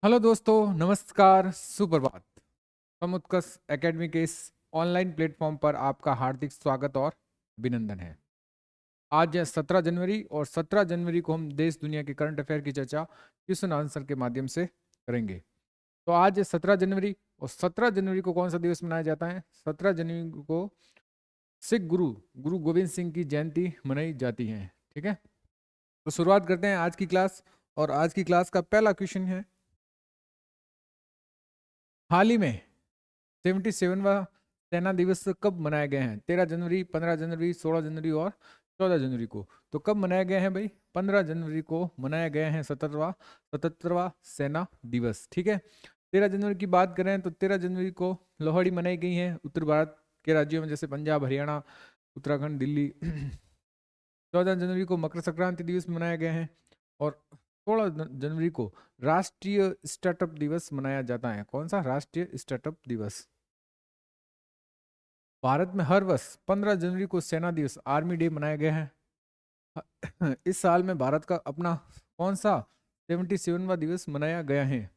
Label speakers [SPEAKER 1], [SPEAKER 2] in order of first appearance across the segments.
[SPEAKER 1] Hello दोस्तों, नमस्कार, सुप्रभात। समुत्कर्ष एकेडमी के इस ऑनलाइन प्लेटफॉर्म पर आपका हार्दिक स्वागत और अभिनंदन है। आज है 17 जनवरी और 17 जनवरी को हम देश दुनिया के करंट अफेयर की चर्चा क्वेश्चन आंसर के माध्यम से करेंगे। तो आज है 17 जनवरी और 17 जनवरी को कौन सा दिवस मनाया जाता है? 17 जनवरी को सिख गुरु गुरु गोविंद सिंह की जयंती मनाई जाती है। ठीक है, तो शुरुआत करते हैं आज की क्लास। और आज की क्लास का पहला क्वेश्चन है, हाल ही में 77वां सेना दिवस कब मनाया गया है? 13 जनवरी, 15 जनवरी, 16 जनवरी और 14 जनवरी को। तो कब मनाया गया है भाई? 15 जनवरी को मनाया गया है 77वां सेना दिवस। ठीक है, 13 जनवरी की बात करें तो 13 जनवरी को लोहड़ी मनाई गई है उत्तर भारत के राज्यों में, जैसे पंजाब, हरियाणा, उत्तराखंड, दिल्ली। 14 जनवरी को मकर संक्रांति दिवस मनाया गया है और 16 जनवरी को राष्ट्रीय स्टार्टअप दिवस मनाया जाता है। कौन सा? राष्ट्रीय स्टार्टअप दिवस। भारत में हर वर्ष 15 जनवरी को सेना दिवस, आर्मी डे मनाया गया है। इस साल में भारत का अपना कौन सा 77वां दिवस मनाया गया है?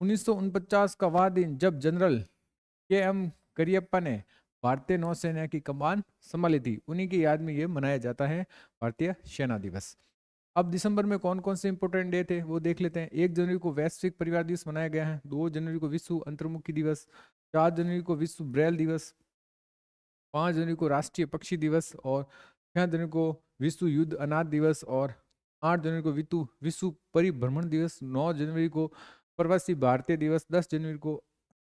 [SPEAKER 1] 1949 का वह दिन जब जनरल के.एम. करियप्पा ने भारतीय नौसेना की कमान संभाली थी, उन्हीं की याद में ये मनाया जाता है भारतीय सेना दिवस। अब दिसंबर में कौन कौन से इंपोर्टेंट डे थे वो देख लेते हैं। 1 जनवरी को वैश्विक परिवार दिवस मनाया गया है। 2 जनवरी को विश्व अंतर्मुखी दिवस। 4 जनवरी को विश्व ब्रेल दिवस। 5 जनवरी को राष्ट्रीय पक्षी दिवस और 6 जनवरी को विश्व युद्ध अनाथ दिवस और 8 जनवरी को विश्व परिभ्रमण दिवस। 9 जनवरी को प्रवासी भारतीय दिवस। 10 जनवरी को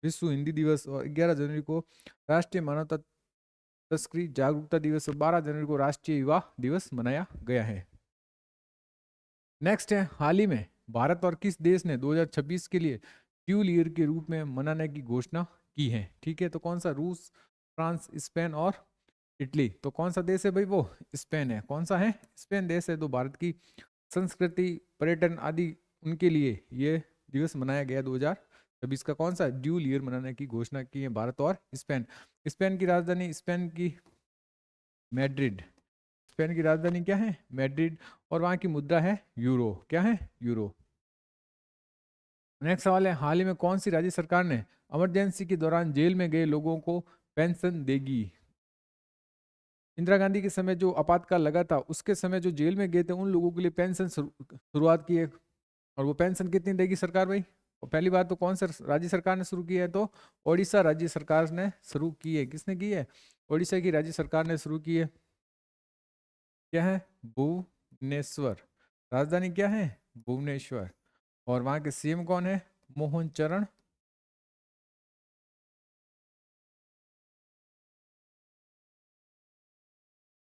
[SPEAKER 1] विश्व हिंदी दिवस और 11 जनवरी को राष्ट्रीय मानवता तस्करी जागरूकता दिवस और 12 जनवरी को राष्ट्रीय युवा दिवस मनाया गया है। नेक्स्ट है, हाल ही में भारत और किस देश ने 2026 के लिए फ्यूल ईयर के रूप में मनाने की घोषणा की है? ठीक है, तो कौन सा? रूस, फ्रांस, स्पेन और इटली। तो कौन सा देश है भाई? वो स्पेन है। कौन सा है? स्पेन देश है। तो भारत की संस्कृति, पर्यटन आदि उनके लिए ये दिवस मनाया गया 2026 का। कौन सा? ड्यूल ईयर मनाने की घोषणा की है भारत और स्पेन। स्पेन की राजधानी मैड्रिड। स्पेन की राजधानी क्या है? मैड्रिड। और वहां की मुद्रा है यूरो। क्या है? यूरो। नेक्स्ट सवाल है, हाल ही में कौन सी राज्य सरकार ने इमरजेंसी के दौरान जेल में गए लोगों को पेंशन देगी? इंदिरा गांधी के समय जो आपातकाल लगा था, उसके समय जो जेल में गए थे उन लोगों के लिए पेंशन शुरुआत की है। और वो पेंशन कितनी देगी सरकार भाई? और पहली बात तो कौन सा राज्य सरकार ने शुरू की है? तो ओडिशा राज्य सरकार ने शुरू की है। किसने की है? ओडिशा की राज्य सरकार ने शुरू की है। क्या है? भुवनेश्वर। राजधानी क्या है? भुवनेश्वर। और वहां के सीएम कौन है? मोहन चरण।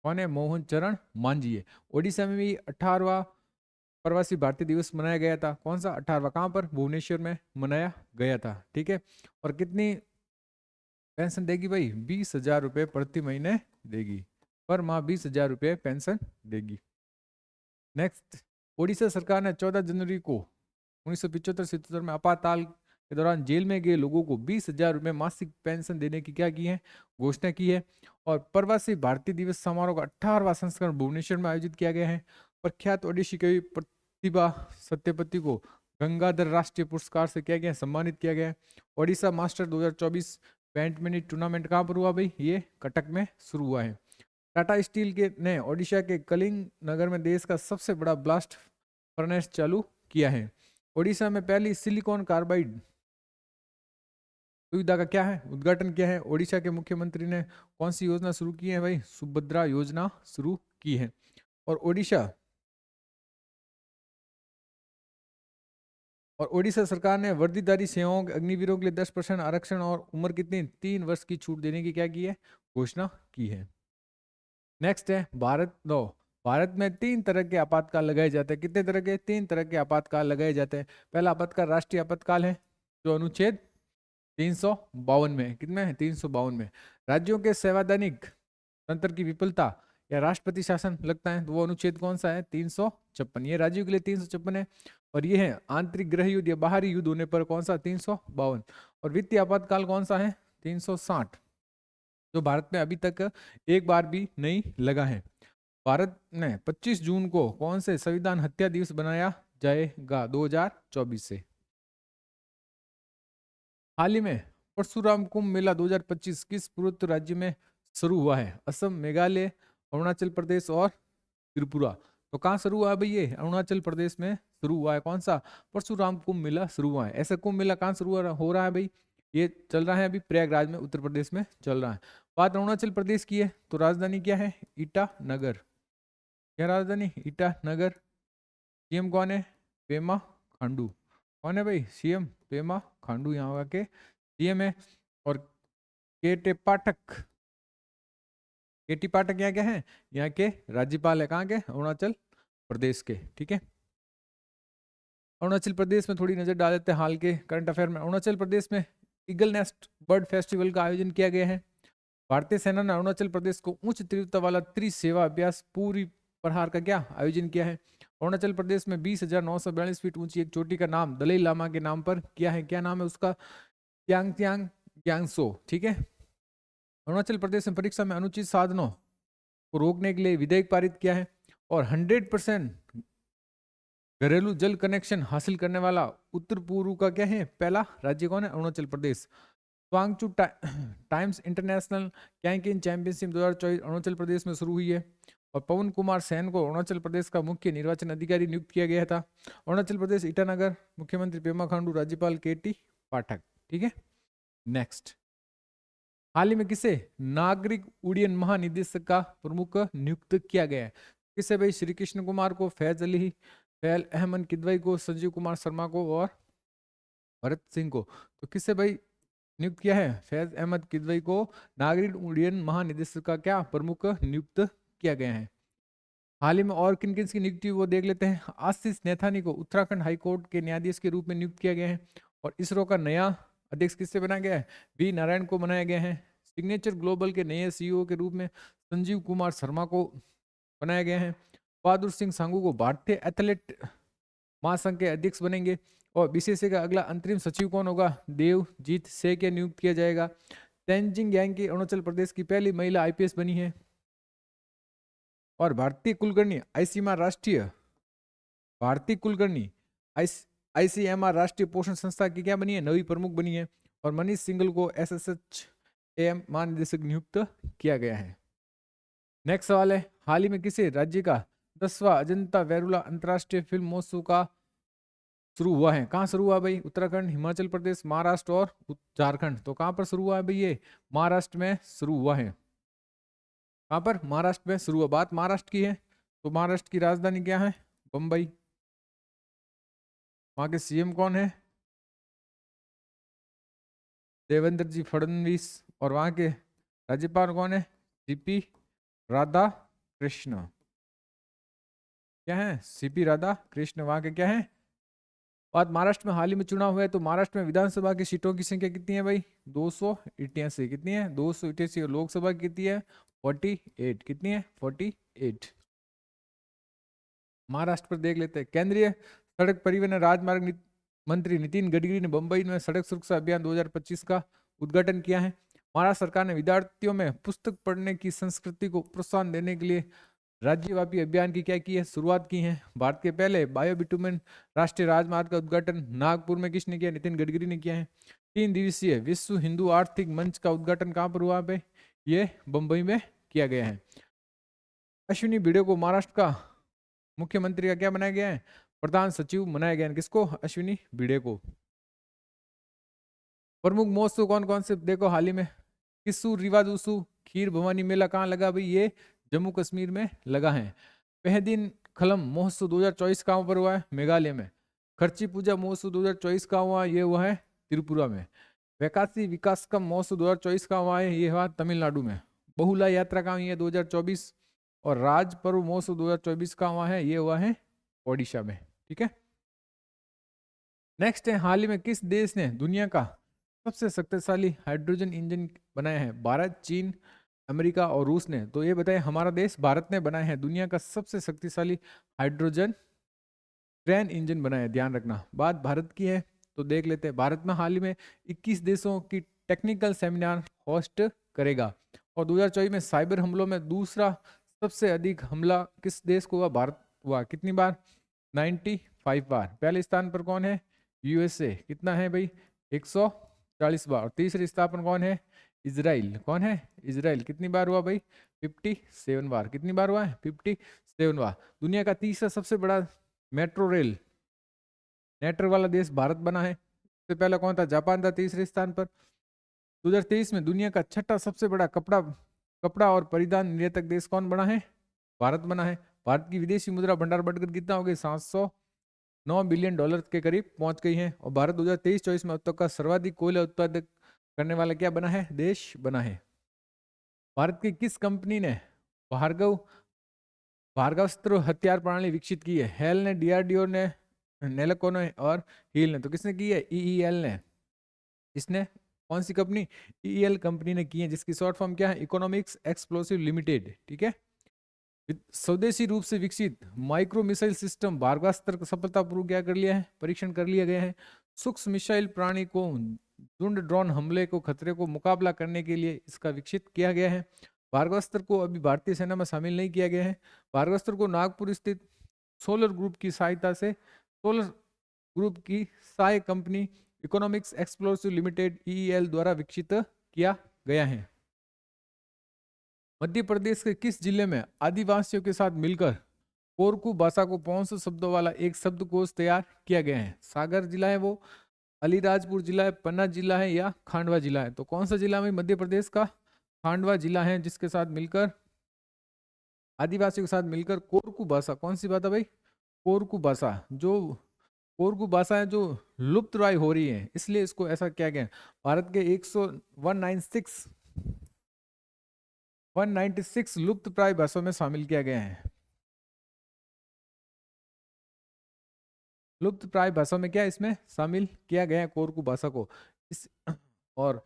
[SPEAKER 1] कौन है? मोहन चरण मांझी है। ओडिशा में भी 18वां प्रवासी भारतीय दिवस मनाया गया था। कौन सा? 18वां। कहां पर? भुवनेश्वर में मनाया गया था। ठीक है, और कितनी पेंशन देगी भाई? 20,000 रुपये प्रति महीने देगी। पर माह 20,000 रुपये पेंशन देगी। नेक्स्ट, ओडिशा सरकार ने 14 जनवरी को 1975-77 में आपातकाल के दौरान जेल में गए लोगों को 20,000 रुपये मासिक पेंशन देने की क्या की है? घोषणा की है। और प्रवासी भारतीय दिवस समारोह का 18वां संस्करण भुवनेश्वर में आयोजित किया गया है। प्रख्यात ओडिसी कवि प्रतिभा सत्यपति को गंगाधर राष्ट्रीय पुरस्कार से क्या गया? सम्मानित किया गया है। ओडिशा मास्टर 2024 बैडमिंटन टूर्नामेंट कहाँ पर हुआ भाई? ये कटक में शुरू हुआ है। टाटा स्टील के ने ओडिशा के कलिंग नगर में देश का सबसे बड़ा ब्लास्ट फर्नेस चालू किया है। ओडिशा में पहली सिलिकॉन कार्बाइड सुविधा का क्या है? उद्घाटन किया है। ओडिशा के मुख्यमंत्री ने कौन सी योजना शुरू की है भाई? सुभद्रा योजना शुरू की है। और ओडिशा सरकार ने वर्दीधारी सेवाओं के अग्निवीरों के लिए 10% आरक्षण और उम्र कितनी? 3 वर्ष की छूट देने की क्या की है? घोषणा की है। नेक्स्ट है, भारत में 3 तरह के आपातकाल लगाए जाते हैं। कितने तरह के? 3 तरह के आपातकाल लगाए जाते हैं। पहला आपातकाल राष्ट्रीय आपातकाल है, जो अनुच्छेद 352 में है। कितने? 352 में। राज्यों के संवैधानिक तंत्र की विफलता या राष्ट्रपति शासन लगता है, तो वो अनुच्छेद कौन सा है? 356। ये राज्यों के लिए 356 है। और ये है आंतरिक गृह युद्ध या बाहरी युद्ध होने पर कौन सा? 352। और वित्तीय आपातकाल कौन सा है? 360, जो भारत में अभी तक एक बार भी नहीं लगा है। भारत ने 25 जून को कौन से संविधान हत्या दिवस बनाया जाएगा 2024 से? हाल ही में परशुराम कुंभ मेला 2025 किस पूर्वोत्तर राज्य में शुरू हुआ है? असम, मेघालय, अरुणाचल प्रदेश और त्रिपुरा। तो कहाँ शुरू हुआ है भाई? ये अरुणाचल प्रदेश में शुरू हुआ है। कौन सा? परशुराम कुंभ मेला शुरू हुआ है। ऐसा कुंभ मेला कहाँ शुरू हो रहा है भाई? ये चल रहा है अभी प्रयागराज में, उत्तर प्रदेश में चल रहा है। बात अरुणाचल प्रदेश की है तो राजधानी क्या है? ईटानगर। क्या राजधानी? ईटानगर। सीएम कौन है? पेमा खांडू। कौन है भाई सीएम? पेमा खांडू यहाँ के सीएम है। और केटे पाठक, केटी पाठक यहाँ क्या है? यहाँ के राज्यपाल है। कहाँ के? अरुणाचल प्रदेश के। ठीक है, अरुणाचल प्रदेश में थोड़ी नजर डाल देते हैं हाल के करंट अफेयर में। अरुणाचल प्रदेश में ईगल नेस्ट बर्ड फेस्टिवल का आयोजन किया गया है। भारतीय सेना ने अरुणाचल प्रदेश को उच्च तीव्रता वाला त्रिसेवा अभ्यास पूरी प्रहार का क्या आयोजन किया है? अरुणाचल प्रदेश में 20,942 फीट ऊंची एक चोटी का नाम दलाई लामा के नाम पर किया है। क्या नाम है उसका? त्यांग ग्यांगसो। ठीक है, अरुणाचल प्रदेश में परीक्षा में अनुचित साधनों को रोकने के लिए विधेयक पारित किया है। और 100% घरेलू जल कनेक्शन हासिल करने वाला उत्तर पूर्व का क्या है पहला राज्य? कौन है? Arunachal Pradesh. स्वांगचू times international कैंकिन championship 2024 Arunachal Pradesh में शुरू हुई है। और पवन कुमार सैन को अरुणाचल प्रदेश का मुख्य निर्वाचन अधिकारी नियुक्त किया गया था। अरुणाचल प्रदेश ईटानगर, मुख्यमंत्री पेमा खांडू, राज्यपाल केटी पाठक। ठीक है, नेक्स्ट। हाल ही में किसे नागरिक उड्डयन महानिदेशक का प्रमुख नियुक्त किया गया है? किसे भाई? श्री कृष्ण कुमार को, फैज अली, फैल अहमद किदवई को, संजीव कुमार शर्मा को और भरत सिंह को। तो किसे भाई नियुक्त किया है? फैज अहमद किदवई को नागरिक उड्डयन महानिदेशक का क्या प्रमुख नियुक्त किया गया है। हाल ही में और किन किन की नियुक्ति वो देख लेते हैं। आशीष नैथानी को उत्तराखंड हाईकोर्ट के न्यायाधीश के रूप में नियुक्त किया गया है। और इसरो का नया अध्यक्ष किससे बनाया गया है? वी नारायण को बनाया गया है। सिग्नेचर ग्लोबल के नए सीईओ के रूप में संजीव कुमार शर्मा को बनाया गया है। बहादुर सिंह सांगू को भारतीय एथलेट महासंघ के अध्यक्ष बनेंगे। और बीसीसीआई का अगला अंतरिम सचिव कौन होगा? देवजीत से के नियुक्त किया जाएगा। तेंजिंग यांग अरुणाचल प्रदेश की पहली महिला आईपीएस बनी है। और भारतीय कुलकर्णी आईसीएमआर राष्ट्रीय पोषण संस्था की क्या बनी है? नवी प्रमुख बनी है। और मनीष सिंगल को एसएसएचएम महानिदेशक नियुक्त किया गया है। नेक्स्ट सवाल है, हाल ही में किसे राज्य का 10वां अजंता वेरुला अंतर्राष्ट्रीय फिल्म महोत्सव का शुरू हुआ है? कहाँ शुरू हुआ भाई? उत्तराखंड, हिमाचल प्रदेश, महाराष्ट्र और झारखंड। तो कहाँ पर शुरू हुआ है भाई? ये महाराष्ट्र में शुरू हुआ है। कहाँ पर? महाराष्ट्र में शुरू हुआ। बात महाराष्ट्र की है तो महाराष्ट्र की राजधानी क्या है? बम्बई। वहां के सीएम कौन है? देवेंद्र जी फडणवीस। और वहां के राज्यपाल कौन है? सीपी राधा कृष्ण। क्या है? सीपी राधा कृष्ण वहां के क्या है? बात महाराष्ट्र में हाल ही में चुनाव हुआ है तो महाराष्ट्र में विधानसभा की सीटों की संख्या कितनी है भाई? 288। कितनी है? 288। और लोकसभा कितनी है? 48। कितनी है? 48। महाराष्ट्र पर देख लेते हैं। केंद्रीय सड़क परिवहन राजमार्ग मंत्री नितिन गडकरी ने मुंबई में सड़क सुरक्षा अभियान 2025 का उद्घाटन किया है। महाराष्ट्र सरकार ने विद्यार्थियों में पुस्तक पढ़ने की संस्कृति को प्रोत्साहन देने के लिए राज्यव्यापी अभियान की क्या की है? शुरुआत की है। भारत के पहले बायोबिटुमेन राष्ट्रीय राजमार्ग का उद्घाटन नागपुर में किसने किया? नितिन गडकरी ने किया है। 3 दिवसीय विश्व हिंदू आर्थिक मंच का उद्घाटन कहाँ पर हुआ पे? ये मुंबई में किया गया है। अश्विनी भिड़े को महाराष्ट्र का मुख्यमंत्री का क्या बनाया गया है? प्रधान सचिव बनाया गया है। किसको? अश्विनी भिड़े को। प्रमुख महोत्सव कौन कौन से देखो हाल ही में? किस्सू, रिवादूसू, खीर भवानी मेला कहाँ लगा भाई? ये जम्मू कश्मीर में लगा है। पहदिन खलम महोत्सव 2024 कहाँ पर हुआ है? मेघालय में। खर्ची पूजा महोत्सव 2024 का हुआ? ये हुआ है त्रिपुरा में। वैकासी विकासकम महोत्सव 2024 का हुआ है? ये हुआ तमिलनाडु में। बहुला यात्रा कहाँ हुई है? 2024। और राज पर्व महोत्सव 2024 का हुआ है? ये हुआ है ओडिशा में। ठीक है, नेक्स्ट है, हाल ही में किस देश ने दुनिया का सबसे शक्तिशाली हाइड्रोजन इंजन बनाया है? भारत, चीन, अमेरिका और रूस ने। तो ये बताएं, हमारा देश भारत ने बनाया है दुनिया का सबसे शक्तिशाली हाइड्रोजन ट्रेन इंजन बनाया। ध्यान रखना, बात भारत की है तो देख लेते हैं। भारत में हाल ही में 21 देशों की टेक्निकल सेमिनार होस्ट करेगा। और 2024 में साइबर हमलों में दूसरा सबसे अधिक हमला किस देश को हुआ? भारत हुआ। कितनी बार? 95 बार। पहले स्थान पर कौन है? यूएसए। कितना है भाई? 40 बार। और तीसरी स्थापना कौन है? इजराइल। कौन है? इजराइल। कितनी बार हुआ भाई? 57 बार। कितनी बार हुआ है? 57 बार। दुनिया का तीसरा सबसे बड़ा मेट्रो रेल नेटवर्क वाला देश भारत बना है। इससे पहले कौन था? जापान था तीसरे स्थान पर। 2023 में दुनिया का छठा सबसे बड़ा कपड़ा और परिधान निर्यातक देश कौन बना है? भारत बना है। भारत की विदेशी मुद्रा भंडार बढ़कर कितना हो गई? 709 बिलियन डॉलर के करीब पहुंच गई है। और भारत 2023-24 में अब तक का सर्वाधिक कोयला उत्पादक करने वाला क्या बना है? देश बना है। भारत की किस कंपनी ने भार्गवस्त्र हथियार प्रणाली विकसित की है? हेल ने, डीआरडीओ ने, नेलको ने और हील ने। तो किसने की है? ईईएल ने। इसने कौन सी कंपनी? ईईएल कंपनी ने की है, जिसकी शॉर्ट फॉर्म क्या है? Economics explosive limited. ठीक है। स्वदेशी रूप से विकसित माइक्रो मिसाइल सिस्टम भार्गवास्त्र का सफलतापूर्वक क्या कर लिया है? परीक्षण कर लिया गया है। सूक्ष्म मिसाइल प्राणी को झुंड ड्रोन हमले को खतरे को मुकाबला करने के लिए इसका विकसित किया गया है। भार्गवास्त्र को अभी भारतीय सेना में शामिल नहीं किया गया है। भार्गवास्त्र को नागपुर स्थित सोलर ग्रुप की सहायता से सोलर ग्रुप की सहायक कंपनी इकोनॉमिक्स एक्सप्लोसिव लिमिटेड ईईएल द्वारा विकसित किया गया है। मध्य प्रदेश के किस जिले में आदिवासियों के साथ मिलकर कोरकू भाषा को 500 शब्दों वाला एक शब्दकोश तैयार किया गया है? सागर जिला है वो, अलीराजपुर जिला है, पन्ना जिला है या खांडवा जिला है? तो कौन सा जिला में मध्य प्रदेश का? खांडवा जिला है, जिसके साथ मिलकर आदिवासियों के साथ मिलकर कोरकू भाषा, कौन सी भाषा भाई? कोरकू भाषा। जो कोरकू भाषा है जो लुप्त प्राय हो रही है, इसलिए इसको ऐसा किया गया। भारत के 196 लुप्त प्राय भाषाओं में शामिल किया गया है। लुप्त प्राय भाषा में क्या इसमें शामिल किया गया है? कोरकू भाषा को। इस और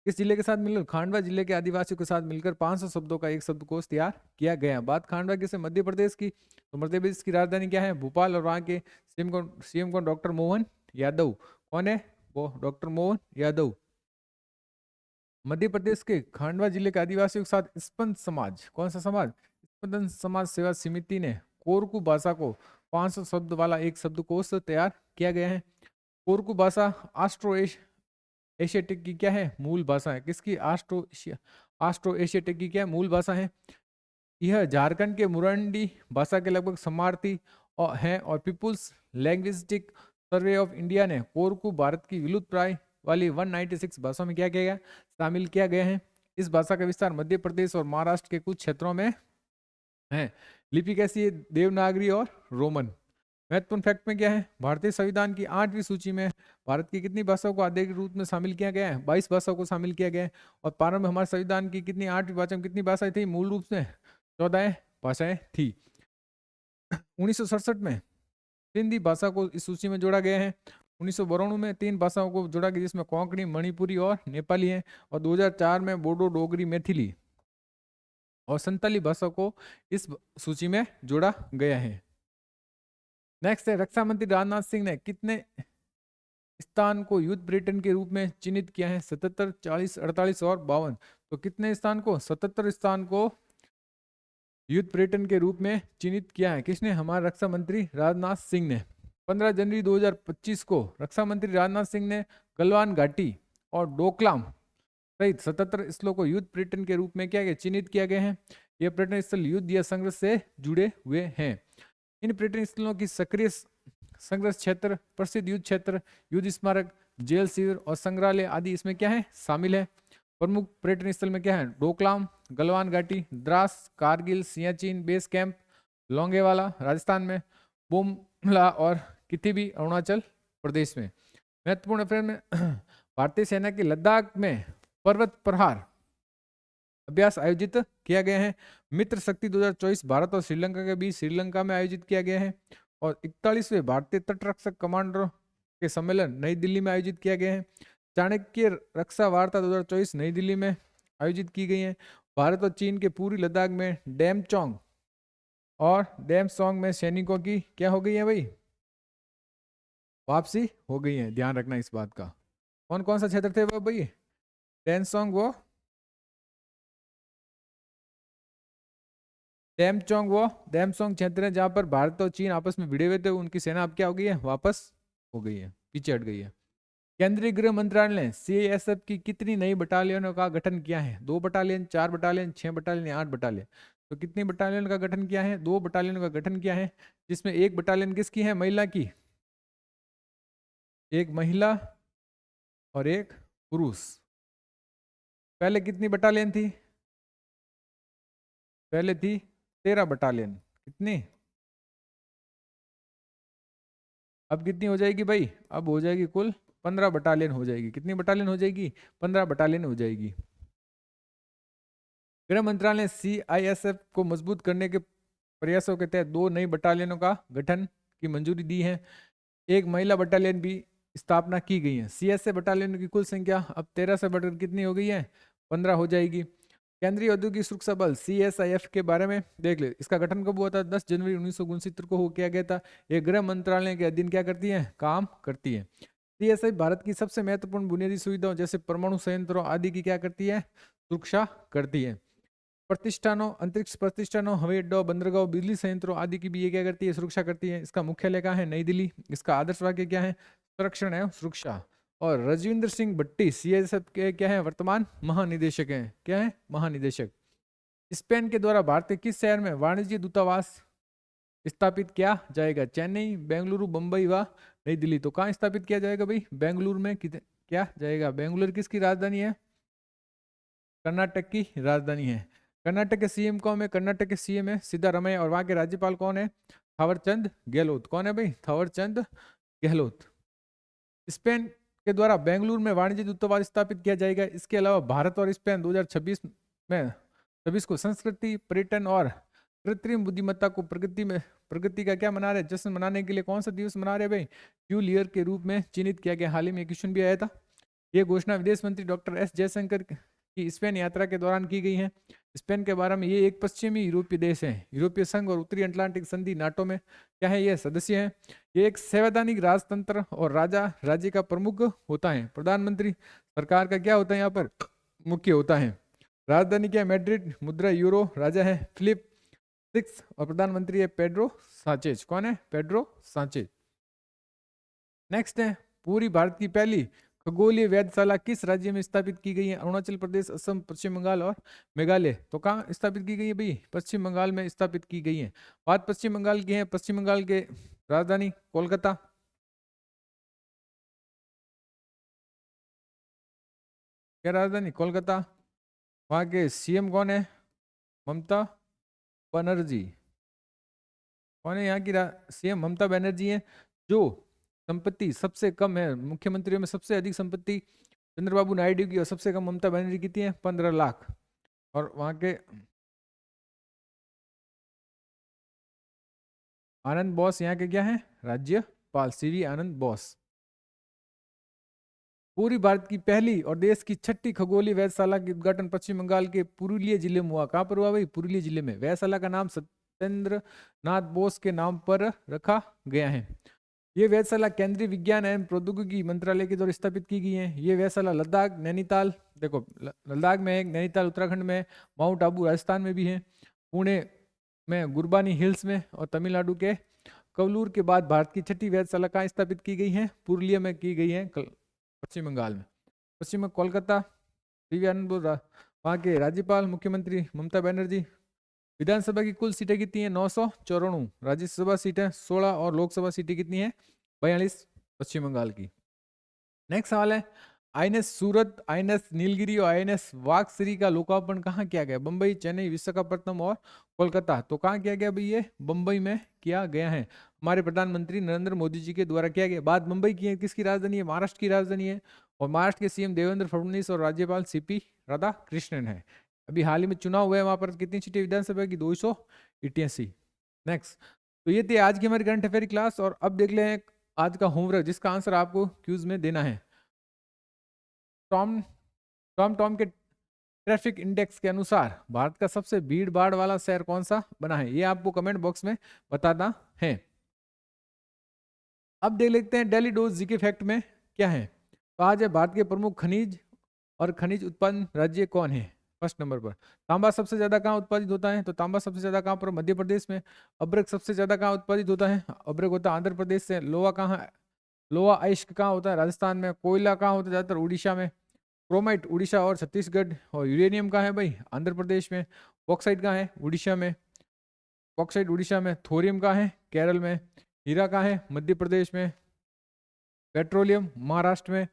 [SPEAKER 1] किस जिले के साथ मिलकर? खांडवा जिले के आदिवासियों के साथ मिलकर 500 शब्दों का एक शब्दकोश तैयार किया गया है। बात खांडवा की से मध्य प्रदेश की, तो मध्य प्रदेश की राजधानी क्या है? भोपाल। और वहाँ के सीएम कौन? डॉक्टर मोहन यादव। कौन है वो? डॉक्टर मोहन यादव। मध्य प्रदेश के खांडवा जिले के आदिवासियों के साथ स्पंद समाज, कौन सा समाज? स्पंदन समाज सेवा समिति ने कोरकू भाषा को 500 शब्द वाला एक शब्दकोश तैयार किया गया है। कोरकू भाषा ऑस्ट्रो एशियाटिक की क्या है? मूल भाषा है। किसकी? ऑस्ट्रो एशियाटिक की क्या मूल भाषा है? यह झारखंड के मुरंडी भाषा के लगभग समार्थी है। और peoples linguistic survey of India ने कोरकू भारत की विलुप्त प्राय वाली 196 भाषाओं में क्या किया गया? शामिल किया गया है। इस भाषा का विस्तार मध्य प्रदेश और महाराष्ट्र के कुछ क्षेत्रों में है। लिपि कैसी है? देवनागरी और रोमन। महत्वपूर्ण फैक्ट में क्या है? भारतीय संविधान की 8वीं सूची में भारत की कितनी भाषाओं को आधिकारिक रूप में शामिल किया गया है? 22 भाषाओं को शामिल किया गया है। और प्रारंभ में हमारे संविधान की कितनी 8वीं भाषा में कितनी भाषाएं थी? मूल रूप से 14 भाषाएं थी। 1967 में सिंधी भाषा को इस सूची में जोड़ा गया है। 1992 में 3 भाषाओं को जोड़ा गया, जिसमें कोंकणी, मणिपुरी और नेपाली है। और 2004 में बोडो, डोगरी, मैथिली और संताली भाषा को इस सूची में जोड़ा गया है। नेक्स्ट है, रक्षा मंत्री राजनाथ सिंह ने कितने स्थान को युद्ध पर्यटन के रूप में चिन्हित किया है? 77, 40, 48 और 52। तो कितने स्थान को? 77 स्थान को युद्ध पर्यटन के रूप में चिन्हित किया है। किसने? हमारे रक्षा मंत्री राजनाथ सिंह ने। 15 जनवरी 2025 को रक्षा मंत्री राजनाथ सिंह ने गलवान घाटी और डोकलाम सहित 77 स्थलों को युद्ध पर्यटन के रूप में क्या गया? चिन्हित किया गया है। यह पर्यटन स्थल युद्ध या संघर्ष से जुड़े हुए हैं। इन पर्यटन स्थलों की सक्रिय संघर्ष क्षेत्र, प्रसिद्ध युद्ध क्षेत्र, युद्ध स्मारक, जेल, शिविर और संग्रहालय आदि इसमें क्या है? शामिल है। प्रमुख पर्यटन स्थल में क्या है? डोकलाम, गलवान घाटी, द्रास, कारगिल, सियाचिन बेस कैंप, लोंगेवाला राजस्थान में, बोमला और किथिबी अरुणाचल प्रदेश में। महत्वपूर्ण अफेयर में भारतीय सेना की लद्दाख में पर्वत प्रहार अभ्यास आयोजित किया गया है। मित्र शक्ति 2024 भारत और श्रीलंका के बीच श्रीलंका में आयोजित किया गया है। और 41वें भारतीय तटरक्षक कमांडरों के सम्मेलन नई दिल्ली में आयोजित किया गया है। चाणक्य रक्षा वार्ता 2024 नई दिल्ली में आयोजित की गई है। भारत और चीन के पूर्वी लद्दाख में डेमचोंग और डेमसोंग में सैनिकों की क्या हो गई है भाई? वापसी हो गई है। ध्यान रखना इस बात का। कौन कौन सा क्षेत्र थे वो भाई? डेमसोंग वो डेमसोंग क्षेत्र है जहां पर भारत और चीन आपस में भिड़े हुए थे। उनकी सेना अब क्या हो गई है? वापस हो गई है, पीछे हट गई है। केंद्रीय गृह मंत्रालय ने सीआईएसएफ की कितनी नई बटालियनों का गठन किया है? 2 बटालियन, 4 बटालियन, 6 बटालियन या 8 बटालियन? तो कितनी बटालियन का गठन किया है? 2 बटालियन का गठन किया है, जिसमें एक बटालियन किसकी है? महिला की, एक महिला और एक पुरुष। पहले कितनी बटालियन थी? पहले थी 13 बटालियन। कितनी? अब कितनी हो जाएगी भाई? अब हो जाएगी कुल 15 बटालियन हो जाएगी। कितनी बटालियन हो जाएगी? 15 बटालियन हो जाएगी। गृह मंत्रालय ने सीआईएसएफ को मजबूत करने के प्रयासों के तहत 2 नई बटालियनों का गठन की मंजूरी दी है। एक महिला बटालियन भी स्थापना की गई है। सीएसए बटालियन की कुल संख्या अब 13 से बढ़कर कितनी हो गई है? 15 हो जाएगी। केंद्रीय औद्योगिक सुरक्षा बल सीएसआईएफ के बारे में देख ले। इसका गठन कब हुआ था? 10 जनवरी 1969 को किया गया था। ये गृह मंत्रालय के अधीन क्या करती है? काम करती है। सीएसआई भारत की सबसे महत्वपूर्ण बुनियादी सुविधाओं जैसे परमाणु संयंत्रों आदि की क्या करती है? सुरक्षा करती है। प्रतिष्ठानों, अंतरिक्ष प्रतिष्ठानों, हवाई अड्डों, बंदरगाहों, बिजली संयंत्रों आदि की भी ये क्या करती है? सुरक्षा करती है। इसका मुख्यालय कहाँ है? नई दिल्ली। इसका आदर्श वाक्य क्या है? संरक्षण एवं सुरक्षा। और राजविंदर सिंह भट्टी सीआईएसएफ के क्या है? वर्तमान महानिदेशक हैं। क्या है? महानिदेशक। स्पेन के द्वारा भारत के किस शहर में वाणिज्य दूतावास स्थापित किया जाएगा? चेन्नई, बेंगलुरु, बंबई व नई दिल्ली। तो कहाँ स्थापित किया जाएगा भाई? बेंगलुरु में क्या जाएगा? बेंगलुरु किसकी राजधानी है? कर्नाटक की राजधानी है। कर्नाटक के सीएम कौन है? कर्नाटक के सीएम है सिद्धारमैया। और वहां के राज्यपाल कौन है? थावरचंद गहलोत। कौन है भाई? थावरचंद गहलोत। स्पेन के द्वारा बेंगलुरु में वाणिज्य दूतावास स्थापित किया जाएगा। इसके अलावा भारत और स्पेन 2026 को संस्कृति, पर्यटन और कृत्रिम बुद्धिमत्ता को प्रगति का क्या मना रहे? जश्न मनाने के लिए कौन सा दिवस मना रहे भाई? फ्यूल ईयर के रूप में चिन्हित किया गया। हाल ही में क्वेश्चन भी आया था। ये घोषणा विदेश मंत्री डॉक्टर एस जयशंकर की स्पेन यात्रा के दौरान की गई है। स्पेन के बारे में, ये एक पश्चिमी यूरोपीय देश है। यूरोपीय संघ और उत्तरी अटलांटिक संधि नाटो में क्या है? ये सदस्य है। ये एक संवैधानिक राजतंत्र और राजा राज्य का प्रमुख होता है। प्रधानमंत्री सरकार का क्या होता है? यहाँ पर मुख्य होता है। राजधानी क्या है? मैड्रिड। मुद्रा यूरो। राजा है फिलिप 6 और प्रधानमंत्री है पेड्रो सांचेज। कौन है? Pedro Sanchez. नेक्स्ट है, पूरी भारत की पहली खगोलीय वेधशाला किस राज्य में स्थापित की गई है? अरुणाचल प्रदेश, असम, पश्चिम बंगाल और मेघालय। तो कहाँ स्थापित की गई है भाई? पश्चिम बंगाल में स्थापित की गई है। बात पश्चिम बंगाल की है। पश्चिम बंगाल के राजधानी कोलकाता। क्या राजधानी? कोलकाता। वहां के सीएम कौन है? ममता बनर्जी। कौन है यहाँ की सीएम? ममता बनर्जी है। जो संपत्ति सबसे कम है मुख्यमंत्रियों में, सबसे अधिक संपत्ति चंद्रबाबू नायडू की और सबसे कम ममता बनर्जी की है 15 लाख। और वहां के आनंद बोस यहाँ के क्या है? राज्यपाल सीवी आनंद बोस। पूरी भारत की पहली और देश की 6ठी खगोलीय वेधशाला की उद्घाटन पश्चिम बंगाल के पुरुलिया जिले में हुआ। कहाँ पर हुआ भाई? पुरुलिया जिले में। वेधशाला का नाम सत्येंद्र नाथ बोस के नाम पर रखा गया है। ये वेधशाला केंद्रीय विज्ञान एवं प्रौद्योगिकी मंत्रालय के द्वारा स्थापित की गई है। ये वेधशाला लद्दाख, नैनीताल, देखो लद्दाख में है, नैनीताल उत्तराखंड में, माउंट आबू राजस्थान में भी है, पुणे में गुरबानी हिल्स में, और तमिलनाडु के कवलूर के बाद भारत की 6ठी वेधशाला कहाँ स्थापित की गई है? पुरुलिया में की गई है, पश्चिम बंगाल में। पश्चिम में कोलकाता, सीवी आनंद बोस वहाँ के राज्यपाल, मुख्यमंत्री ममता बनर्जी। विधानसभा की कुल सीटें कितनी है? 994। राज्यसभा सीटें 16 और लोकसभा सीटें कितनी है? 42 पश्चिम बंगाल की। नेक्स्ट सवाल है, आईएनएस सूरत, आईएनएस नीलगिरी और आईएनएस वागश्री का लोकार्पण कहाँ किया गया? बंबई, चेन्नई, विशाखापट्टनम और कोलकाता। तो कहाँ किया गया भाई? ये बंबई में किया गया है। हमारे प्रधानमंत्री नरेंद्र मोदी जी के द्वारा किया गया। बात मुंबई की है, किसकी राजधानी है? महाराष्ट्र की राजधानी है। और महाराष्ट्र के सीएम देवेंद्र फडणवीस और राज्यपाल सीपी राधाकृष्णन है। अभी हाल ही में चुनाव हुआ है वहां पर। कितनी सीटें विधानसभा की? 288। नेक्स्ट, तो ये थी आज की हमारी करंट अफेयर क्लास। और अब देख लें आज का होमवर्क, जिसका आंसर आपको क्यूज में देना है। टॉम के ट्रैफिक इंडेक्स के अनुसार भारत का सबसे भीड़ भाड़ वाला शहर कौन सा बना है? ये आपको कमेंट बॉक्स में बताना है। अब देख लेते हैं डेली डोज जीके फैक्ट में क्या है। तो आज है भारत के प्रमुख खनिज और खनिज उत्पादन राज्य कौन है? फर्स्ट नंबर पर तांबा सबसे ज्यादा कहाँ उत्पादित होता है? तो तांबा सबसे ज्यादा कहाँ पर? मध्य प्रदेश में। अब्रक सबसे ज्यादा कहाँ उत्पादित होता है? अब्रक होता है आंध्र प्रदेश से। लोहा कहाँ है? लोहा अयस्क कहाँ होता है? राजस्थान में। कोयला कहाँ होता है? ज्यादातर उड़ीसा में। क्रोमाइट उड़ीसा और छत्तीसगढ़। और यूरेनियम कहाँ है भाई? आंध्र प्रदेश में। बॉक्साइट कहाँ है? उड़ीसा में। बॉक्साइट उड़ीसा में। थोरियम कहाँ है? केरल में। हीरा कहाँ है? मध्य प्रदेश में। पेट्रोलियम महाराष्ट्र में।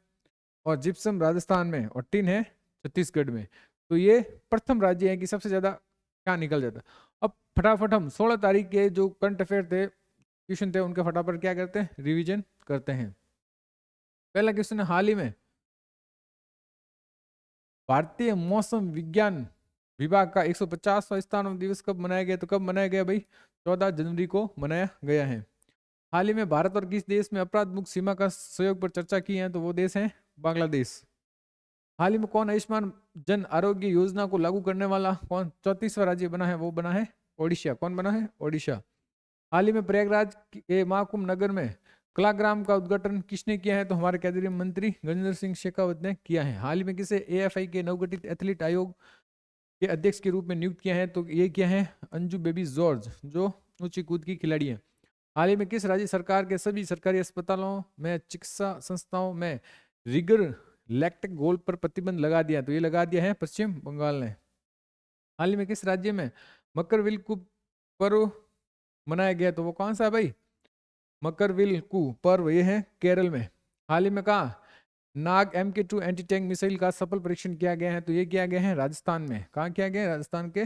[SPEAKER 1] और जिप्सम राजस्थान में। और टिन है छत्तीसगढ़ में। तो ये प्रथम राज्य है कि सबसे ज्यादा क्या निकल जाता है। अब फटाफट हम 16 तारीख के जो करंट अफेयर थे, क्वेश्चन थे, उनके फटाफट क्या करते हैं? रिवीजन करते हैं। पहला क्वेश्चन है, हाल ही में भारतीय मौसम विज्ञान विभाग का 150वां स्थापना दिवस कब मनाया गया? तो कब मनाया गया भाई? 14 जनवरी को मनाया गया है। हाल ही में भारत और किस देश में अपराध मुक्त सीमा का सहयोग पर चर्चा की है? तो वो देश है बांग्लादेश। हाल ही में कौन आयुष्मान जन आरोग्य योजना को लागू करने वाला कौन 34वां राज्य बना है? वो बना है ओडिशा। कौन बना है? ओडिशा। हाल ही में प्रयागराज के महाकुंभ नगर में कलाग्राम का उद्घाटन किसने किया है? तो हमारे केंद्रीय मंत्री गजेंद्र सिंह शेखावत ने किया है। हाल ही में किसे एएफआई के नवगठित एथलीट आयोग के अध्यक्ष के रूप में नियुक्त किया है? तो ये क्या है? अंजू बेबी जॉर्ज, जो ऊंची कूद की खिलाड़ी है। हाल ही में किस राज्य सरकार के सभी सरकारी अस्पतालों में चिकित्सा संस्थाओं में रिगर लैक्टिक गोल्ड पर प्रतिबंध लगा दिया? तो ये लगा दिया है पश्चिम बंगाल ने। हाल ही में किस राज्य में मकरविलकू पर्व मनाया गया? तो वो कौन सा है भाई? मकरविलकू पर्व ये है केरल में। हाल ही में कहा नाग MK2 एंटी टैंक मिसाइल का सफल परीक्षण किया गया है? तो ये किया गया है राजस्थान में। कहाँ किया गया है? राजस्थान के।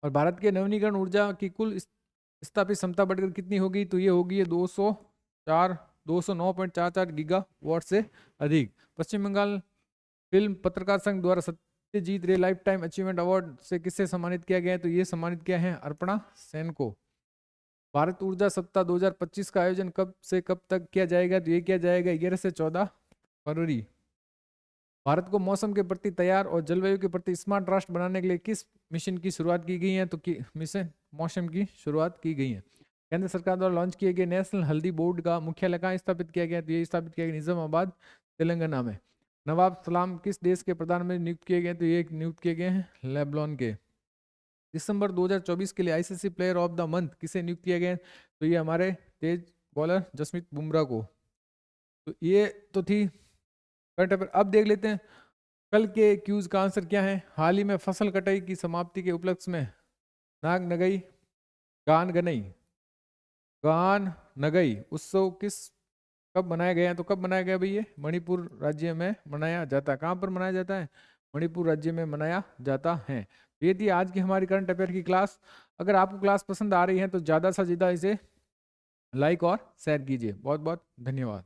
[SPEAKER 1] और भारत के नवीनीकरण ऊर्जा की कुल स्थापित क्षमता बढ़कर कितनी होगी? तो ये होगी 209.44 गीगा वाट से अधिक। पश्चिम बंगाल फिल्म पत्रकार संघ द्वारा सत्यजीत रे लाइफ टाइम अचीवमेंट अवार्ड से किससे सम्मानित किया गया है? तो ये सम्मानित किया है अर्पणा सेन को। भारत ऊर्जा सप्ताह 2025 का आयोजन कब से कब तक किया जाएगा? तो ये किया जाएगा 11 से 14 फरवरी। भारत को मौसम के प्रति तैयार और जलवायु के प्रति स्मार्ट राष्ट्र बनाने के लिए किस मिशन की शुरुआत की गई है? तो मिशन मौसम की शुरुआत की गई है। केंद्र सरकार द्वारा लॉन्च किए गए नेशनल हल्दी बोर्ड का मुख्यालय कहाँ स्थापित किया गया? तो ये स्थापित किया गया निजामाबाद तेलंगाना में। नवाब सलाम किस देश के प्रधानमंत्री नियुक्त किए गए? तो ये नियुक्त किए गए हैं लेबनान के। दिसंबर 2024 के लिए ICC player of the month किसे नियुक्त किया गया? तो ये हमारे तेज बॉलर जसप्रीत बुमराह को। तो ये तो थी करंट अफेयर। अब देख लेते हैं कल के क्यूज का आंसर क्या है। हाल ही में फसल कटाई की समाप्ति के उपलक्ष्य में नाग नगई गान गनई गान नगई उत्सव किस कब मनाया गया? तो कब मनाया गया भाई? ये मणिपुर राज्य में मनाया जाता है। कहाँ पर मनाया जाता है? मणिपुर राज्य में मनाया जाता है। ये थी आज की हमारी करंट अफेयर की क्लास। अगर आपको क्लास पसंद आ रही है तो ज़्यादा से ज़्यादा इसे लाइक और शेयर कीजिए। बहुत बहुत धन्यवाद।